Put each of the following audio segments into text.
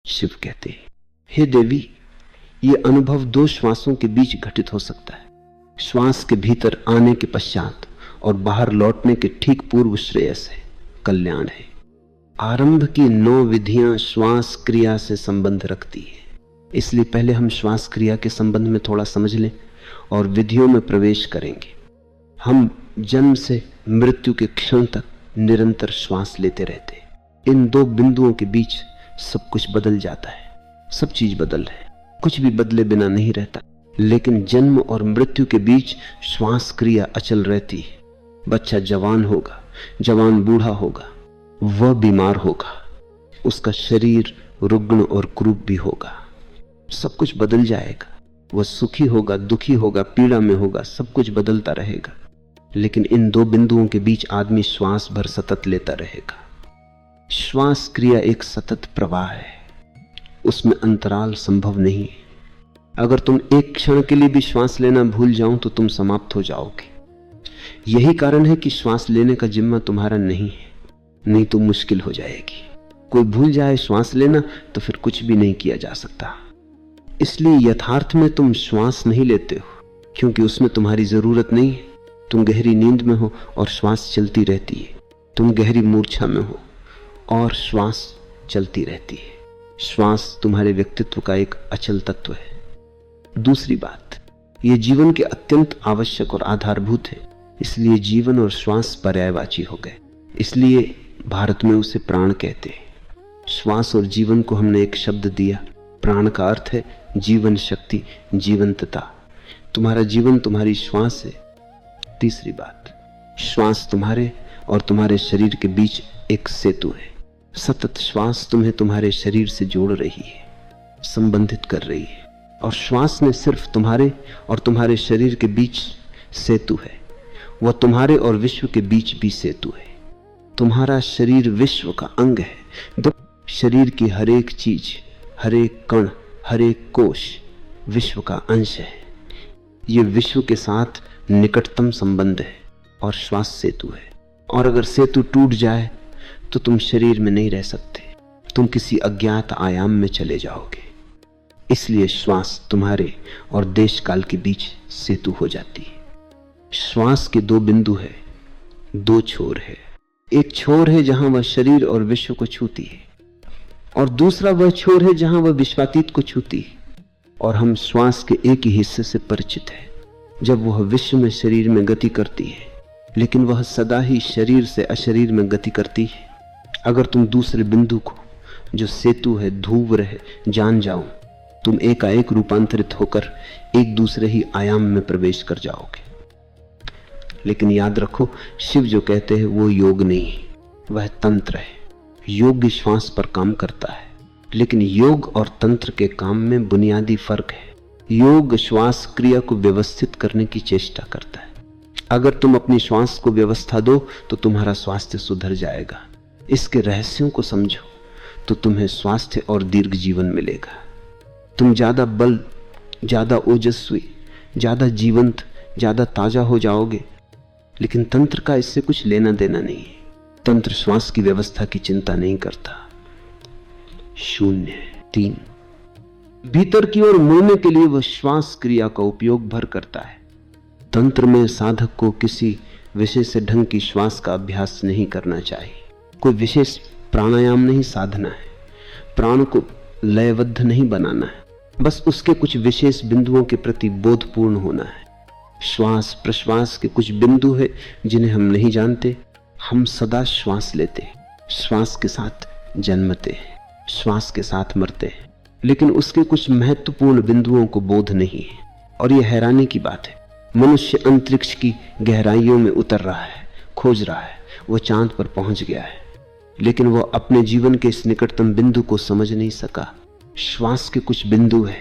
शिव कहते हैं, हे देवी, ये अनुभव 2 श्वासों के बीच घटित हो सकता है। श्वास के भीतर आने के पश्चात और बाहर लौटने के ठीक पूर्व श्रेयस है, कल्याण है। आरंभ की 9 विधियां श्वास क्रिया से संबंध रखती है, इसलिए पहले हम श्वास क्रिया के संबंध में थोड़ा समझ लें और विधियों में प्रवेश करेंगे। हम जन्म से मृत्यु के क्षण तक निरंतर श्वास लेते रहते हैं। इन 2 बिंदुओं के बीच सब कुछ बदल जाता है, सब चीज बदल है, कुछ भी बदले बिना नहीं रहता। लेकिन जन्म और मृत्यु के बीच श्वास क्रिया अचल रहती है। बच्चा जवान होगा, जवान बूढ़ा होगा, वह बीमार होगा, उसका शरीर रुग्ण और क्रूप भी होगा, सब कुछ बदल जाएगा। वह सुखी होगा, दुखी होगा, पीड़ा में होगा, सब कुछ बदलता रहेगा। लेकिन इन 2 बिंदुओं के बीच आदमी श्वास भर सतत लेता रहेगा। श्वास क्रिया एक सतत प्रवाह है, उसमें अंतराल संभव नहीं है। अगर तुम एक क्षण के लिए भी श्वास लेना भूल जाओ तो तुम समाप्त हो जाओगे। यही कारण है कि श्वास लेने का जिम्मा तुम्हारा नहीं है, नहीं तो मुश्किल हो जाएगी। कोई भूल जाए श्वास लेना तो फिर कुछ भी नहीं किया जा सकता। इसलिए यथार्थ में तुम श्वास नहीं लेते हो क्योंकि उसमें तुम्हारी जरूरत नहीं है। तुम गहरी नींद में हो और श्वास चलती रहती है। तुम गहरी मूर्छा में हो और श्वास चलती रहती है। श्वास तुम्हारे व्यक्तित्व का एक अचल तत्व है। दूसरी बात, यह जीवन के अत्यंत आवश्यक और आधारभूत है, इसलिए जीवन और श्वास पर्यायवाची हो गए। इसलिए भारत में उसे प्राण कहते हैं। श्वास और जीवन को हमने एक शब्द दिया। प्राण का अर्थ है जीवन शक्ति, जीवंतता। तुम्हारा जीवन तुम्हारी श्वास है। तीसरी बात, श्वास तुम्हारे और तुम्हारे शरीर के बीच एक सेतु है। सतत श्वास तुम्हें तुम्हारे शरीर से जोड़ रही है, संबंधित कर रही है। और श्वास ने सिर्फ तुम्हारे और तुम्हारे शरीर के बीच सेतु है, वह तुम्हारे और विश्व के बीच भी सेतु है। तुम्हारा शरीर विश्व का अंग है। शरीर की हर एक चीज, हर एक कण, हर एक कोश विश्व का अंश है। ये विश्व के साथ निकटतम संबंध है और श्वास सेतु है। और अगर सेतु टूट जाए तो तुम शरीर में नहीं रह सकते, तुम किसी अज्ञात आयाम में चले जाओगे। इसलिए श्वास तुम्हारे और देश काल के बीच सेतु हो जाती है। श्वास के 2 बिंदु है, 2 छोर है। एक छोर है जहां वह शरीर और विश्व को छूती है, और दूसरा वह छोर है जहां वह विश्वातीत को छूती है। और हम श्वास के एक ही हिस्से से परिचित हैं। जब वह विश्व में शरीर में गति करती है, लेकिन वह सदा ही शरीर से अशरीर में गति करती है। अगर तुम दूसरे बिंदु को, जो सेतु है, धूव्र है, जान जाओ, तुम एकाएक रूपांतरित होकर एक दूसरे ही आयाम में प्रवेश कर जाओगे। लेकिन याद रखो, शिव जो कहते हैं वो योग नहीं है, वह तंत्र है। योग श्वास पर काम करता है, लेकिन योग और तंत्र के काम में बुनियादी फर्क है। योग श्वास क्रिया को व्यवस्थित करने की चेष्टा करता है। अगर तुम अपनी श्वास को व्यवस्था दो तो तुम्हारा स्वास्थ्य सुधर जाएगा। इसके रहस्यों को समझो तो तुम्हें स्वास्थ्य और दीर्घ जीवन मिलेगा। तुम ज्यादा बल, ज्यादा ओजस्वी, ज्यादा जीवंत, ज्यादा ताजा हो जाओगे। लेकिन तंत्र का इससे कुछ लेना देना नहीं है। तंत्र श्वास की व्यवस्था की चिंता नहीं करता। 3 भीतर की ओर मुड़ने के लिए वह श्वास क्रिया का उपयोग भर करता है। तंत्र में साधक को किसी विशेष ढंग की श्वास का अभ्यास नहीं करना चाहिए। कोई विशेष प्राणायाम नहीं साधना है। प्राण को लयबद्ध नहीं बनाना है, बस उसके कुछ विशेष बिंदुओं के प्रति बोधपूर्ण होना है। श्वास प्रश्वास के कुछ बिंदु है जिन्हें हम नहीं जानते। हम सदा श्वास लेते हैं, श्वास के साथ जन्मते हैं, श्वास के साथ मरते हैं, लेकिन उसके कुछ महत्वपूर्ण बिंदुओं को बोध नहीं है। और यह हैरानी की बात है, मनुष्य अंतरिक्ष की गहराइयों में उतर रहा है, खोज रहा है, वह चांद पर पहुंच गया है, लेकिन वह अपने जीवन के इस निकटतम बिंदु को समझ नहीं सका। श्वास के कुछ बिंदु है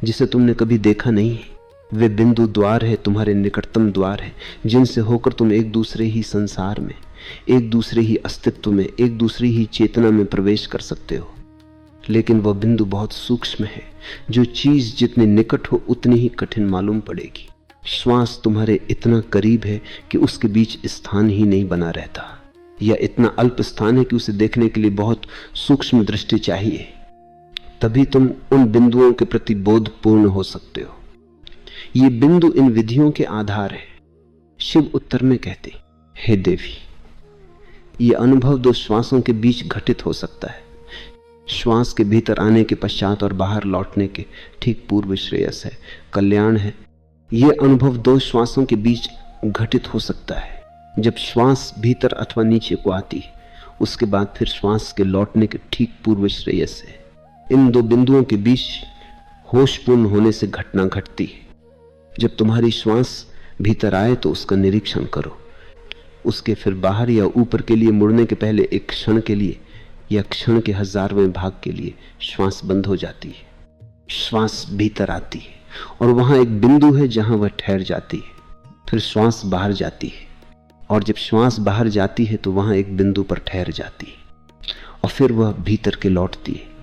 जिसे तुमने कभी देखा नहीं है। वे बिंदु द्वार है, तुम्हारे निकटतम द्वार है, जिनसे होकर तुम एक दूसरे ही संसार में, एक दूसरे ही अस्तित्व में, एक दूसरी ही चेतना में प्रवेश कर सकते हो। लेकिन वह बिंदु बहुत सूक्ष्म है। जो चीज जितनी निकट हो उतनी ही कठिन मालूम पड़ेगी। श्वास तुम्हारे इतना करीब है कि उसके बीच स्थान ही नहीं बना रहता, या इतना अल्प स्थान है कि उसे देखने के लिए बहुत सूक्ष्म दृष्टि चाहिए। तभी तुम उन बिंदुओं के प्रति बोधपूर्ण हो सकते हो। ये बिंदु इन विधियों के आधार है। शिव उत्तर में कहते, हे देवी, ये अनुभव 2 श्वासों के बीच घटित हो सकता है। श्वास के भीतर आने के पश्चात और बाहर लौटने के ठीक पूर्व श्रेयस है, कल्याण है। यह अनुभव 2 श्वासों के बीच घटित हो सकता है। जब श्वास भीतर अथवा नीचे को आती है, उसके बाद फिर श्वास के लौटने के ठीक पूर्व श्रेयस है। इन 2 बिंदुओं के बीच होशपूर्ण होने से घटना घटती है। जब तुम्हारी श्वास भीतर आए तो उसका निरीक्षण करो। उसके फिर बाहर या ऊपर के लिए मुड़ने के पहले एक क्षण के लिए या क्षण के 1000वें भाग के लिए श्वास बंद हो जाती है। श्वास भीतर आती है और वहां एक बिंदु है जहां वह ठहर जाती है। फिर श्वास बाहर जाती है और जब श्वास बाहर जाती है तो वहां एक बिंदु पर ठहर जाती है और फिर वह भीतर के लौटती है।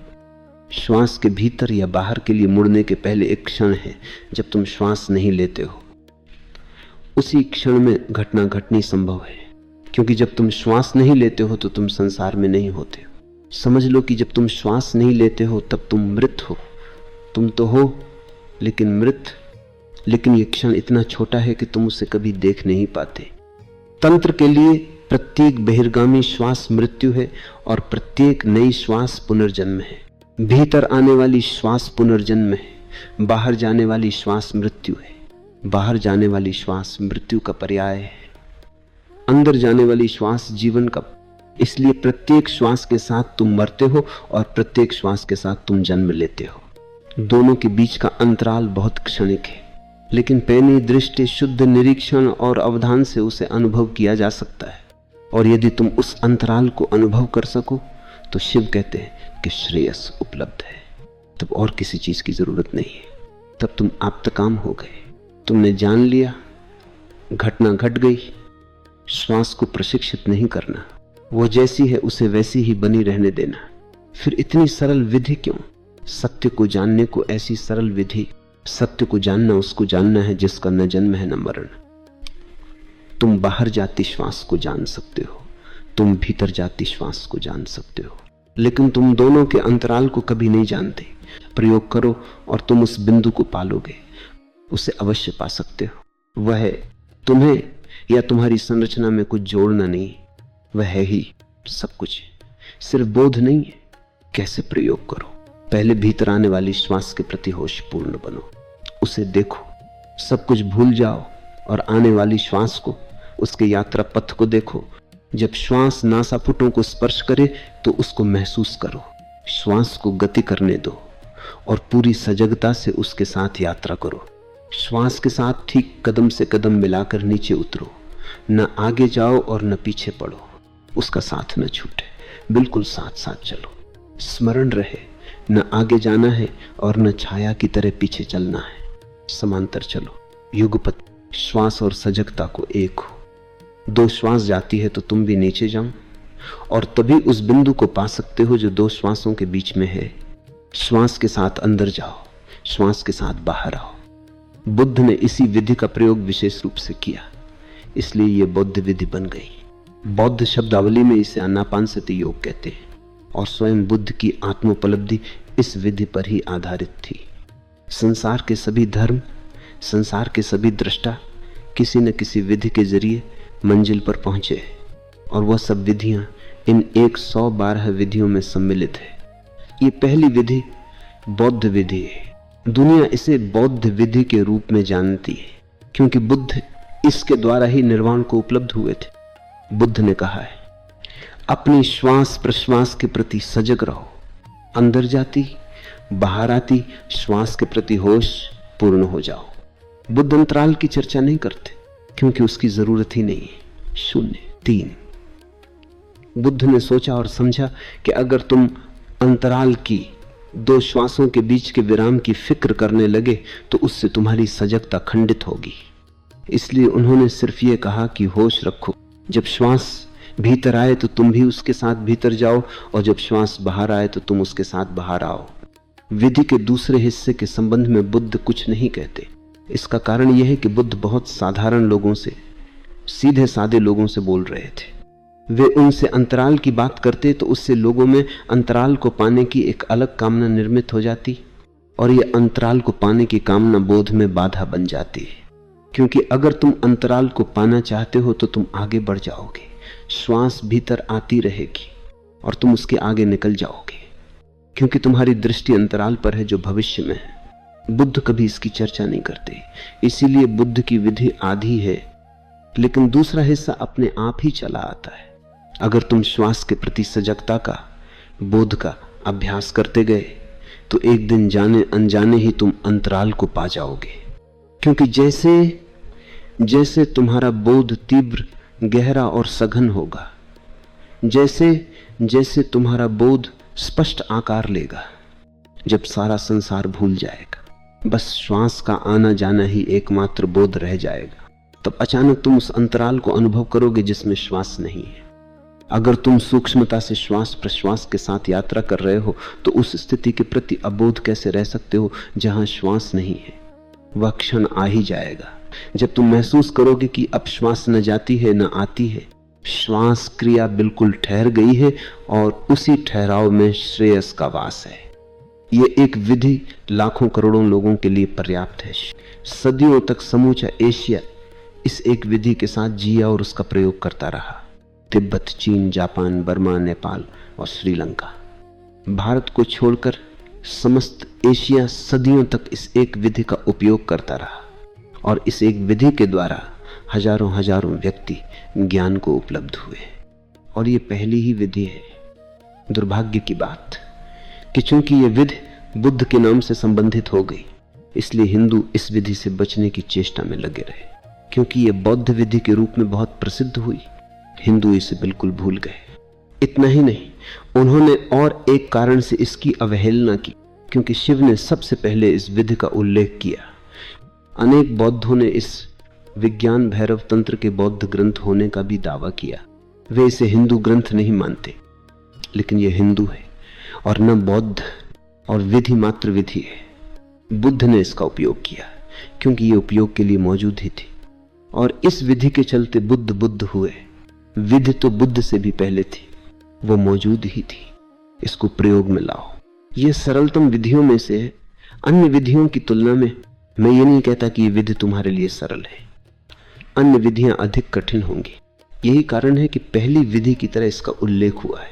श्वास के भीतर या बाहर के लिए मुड़ने के पहले एक क्षण है जब तुम श्वास नहीं लेते हो। उसी क्षण में घटना घटनी संभव है, क्योंकि जब तुम श्वास नहीं लेते हो तो तुम संसार में नहीं होते हो। समझ लो कि जब तुम श्वास नहीं लेते हो तब तुम मृत हो। तुम तो हो लेकिन मृत। लेकिन ये क्षण इतना छोटा है कि तुम उसे कभी देख नहीं पाते। तंत्र के लिए प्रत्येक बहिर्गामी श्वास मृत्यु है और प्रत्येक नई श्वास पुनर्जन्म है। भीतर आने वाली श्वास पुनर्जन्म है, बाहर जाने वाली श्वास मृत्यु है। बाहर जाने वाली श्वास मृत्यु का पर्याय है, अंदर जाने वाली श्वास जीवन का। इसलिए प्रत्येक श्वास के साथ तुम मरते हो और प्रत्येक श्वास के साथ तुम जन्म लेते हो। दोनों के बीच का अंतराल बहुत क्षणिक है, लेकिन पैनी दृष्टि, शुद्ध निरीक्षण और अवधान से उसे अनुभव किया जा सकता है। और यदि तुम उस अंतराल को अनुभव कर सको तो शिव कहते हैं कि श्रेयस उपलब्ध है। तब और किसी चीज की जरूरत नहीं है। तब तुम आप्तकाम हो गए। तुमने जान लिया, घटना घट गई। श्वास को प्रशिक्षित नहीं करना, वो जैसी है उसे वैसी ही बनी रहने देना। फिर इतनी सरल विधि क्यों? सत्य को जानने को ऐसी सरल विधि। सत्य को जानना उसको जानना है जिसका न जन्म है न मरण। तुम बाहर जाती श्वास को जान सकते हो, तुम भीतर जाती श्वास को जान सकते हो, लेकिन तुम दोनों के अंतराल को कभी नहीं जानते। प्रयोग करो और तुम उस बिंदु को पालोगे, उसे अवश्य पा सकते हो। वह है तुम्हें या तुम्हारी संरचना में कुछ जोड़ना नहीं, वह है ही सब कुछ। सिर्फ बोध नहीं है। कैसे प्रयोग करो? पहले भीतर आने वाली श्वास के प्रति होशपूर्ण बनो, उसे देखो, सब कुछ भूल जाओ और आने वाली श्वास को, उसके यात्रा पथ को देखो। जब श्वास नासापुटों को स्पर्श करे तो उसको महसूस करो। श्वास को गति करने दो और पूरी सजगता से उसके साथ यात्रा करो। श्वास के साथ ठीक कदम से कदम मिलाकर नीचे उतरो। न आगे जाओ और न पीछे पड़ो, उसका साथ न छूटे, बिल्कुल साथ साथ चलो। स्मरण रहे, न आगे जाना है और न छाया की तरह पीछे चलना है। समांतर चलो, युगपत। श्वास और सजगता को एक हो। 2 श्वास जाती है तो तुम भी नीचे जाओ और तभी उस बिंदु को पा सकते हो जो 2 श्वासों के बीच में है। श्वास के साथ अंदर जाओ, श्वास के साथ बाहर आओ। बुद्ध ने इसी विधि का प्रयोग विशेष रूप से किया, इसलिए यह बौद्ध विधि बन गई। बौद्ध शब्दावली में इसे आनापानसति योग कहते हैं और स्वयं बुद्ध की आत्मोपलब्धि इस विधि पर ही आधारित थी। संसार के सभी धर्म, संसार के सभी दृष्टा किसी न किसी विधि के जरिए मंजिल पर पहुंचे और वह सब विधियां इन 112 विधियों में सम्मिलित है। ये पहली विधि बौद्ध विधि है। दुनिया इसे बौद्ध विधि के रूप में जानती है क्योंकि बुद्ध इसके द्वारा ही निर्वाण को उपलब्ध हुए थे। बुद्ध ने कहा है, अपनी श्वास प्रश्वास के प्रति सजग रहो। अंदर जाती बाहर आती श्वास के प्रति होश पूर्ण हो जाओ। बुद्ध अंतराल की चर्चा नहीं करते क्योंकि उसकी जरूरत ही नहीं है। 0 3। बुद्ध ने सोचा और समझा कि अगर तुम अंतराल की 2 श्वासों के बीच के विराम की फिक्र करने लगे तो उससे तुम्हारी सजगता खंडित होगी। इसलिए उन्होंने सिर्फ ये कहा कि होश रखो। जब श्वास भीतर आए तो तुम भी उसके साथ भीतर जाओ और जब श्वास बाहर आए तो तुम उसके साथ बाहर आओ। विधि के दूसरे हिस्से के संबंध में बुद्ध कुछ नहीं कहते। इसका कारण यह है कि बुद्ध बहुत साधारण लोगों से, सीधे साधे लोगों से बोल रहे थे। वे उनसे अंतराल की बात करते तो उससे लोगों में अंतराल को पाने की एक अलग कामना निर्मित हो जाती, और ये अंतराल को पाने की कामना बोध में बाधा बन जाती है। क्योंकि अगर तुम अंतराल को पाना चाहते हो तो तुम आगे बढ़ जाओगे, श्वास भीतर आती रहेगी और तुम उसके आगे निकल जाओगे, क्योंकि तुम्हारी दृष्टि अंतराल पर है जो भविष्य में है। बुद्ध कभी इसकी चर्चा नहीं करते, इसीलिए बुद्ध की विधि आधी है, लेकिन दूसरा हिस्सा अपने आप ही चला आता है। अगर तुम श्वास के प्रति सजगता का, बोध का अभ्यास करते गए तो एक दिन जाने अनजाने ही तुम अंतराल को पा जाओगे। क्योंकि जैसे जैसे तुम्हारा बोध तीव्र, गहरा और सघन होगा, जैसे जैसे तुम्हारा बोध स्पष्ट आकार लेगा, जब सारा संसार भूल जाएगा, बस श्वास का आना जाना ही एकमात्र बोध रह जाएगा, तब अचानक तुम उस अंतराल को अनुभव करोगे जिसमें श्वास नहीं है। अगर तुम सूक्ष्मता से श्वास प्रश्वास के साथ यात्रा कर रहे हो तो उस स्थिति के प्रति अबोध कैसे रह सकते हो जहां श्वास नहीं है? वह क्षण आ ही जाएगा जब तुम महसूस करोगे कि अब श्वास न जाती है न आती है, श्वास क्रिया बिल्कुल ठहर गई है और उसी ठहराव में श्रेयस का वास है। ये एक विधि लाखों करोड़ों लोगों के लिए पर्याप्त है। सदियों तक समूचा एशिया इस एक विधि के साथ जिया और उसका प्रयोग करता रहा। तिब्बत, चीन, जापान, बर्मा, नेपाल और श्रीलंका, भारत को छोड़कर समस्त एशिया सदियों तक इस एक विधि का उपयोग करता रहा, और इस एक विधि के द्वारा हजारों हजारों व्यक्ति ज्ञान को उपलब्ध हुए। और ये पहली ही विधि है। दुर्भाग्य की बात कि चूंकि ये विधि बुद्ध के नाम से संबंधित हो गई, इसलिए हिंदू इस विधि से बचने की चेष्टा में लगे रहे। क्योंकि ये बौद्ध विधि के रूप में बहुत प्रसिद्ध हुई, हिंदू इसे बिल्कुल भूल गए। इतना ही नहीं, उन्होंने और एक कारण से इसकी अवहेलना की, क्योंकि शिव ने सबसे पहले इस विधि का उल्लेख किया। अनेक बौद्धों ने इस विज्ञान भैरव तंत्र के बौद्ध ग्रंथ होने का भी दावा किया। वे इसे हिंदू ग्रंथ नहीं मानते, लेकिन यह हिंदू है और न बौद्ध, और विधि मात्र विधि है। बुद्ध ने इसका उपयोग किया क्योंकि यह उपयोग के लिए मौजूद ही थी, और इस विधि के चलते बुद्ध हुए। विधि तो बुद्ध से भी पहले थी, वो मौजूद ही थी। इसको प्रयोग में लाओ। ये सरलतम विधियों में से है। अन्य विधियों की तुलना में मैं ये नहीं कहता कि ये विधि तुम्हारे लिए सरल है, अन्य विधियां अधिक कठिन होंगी। यही कारण है कि पहली विधि की तरह इसका उल्लेख हुआ है।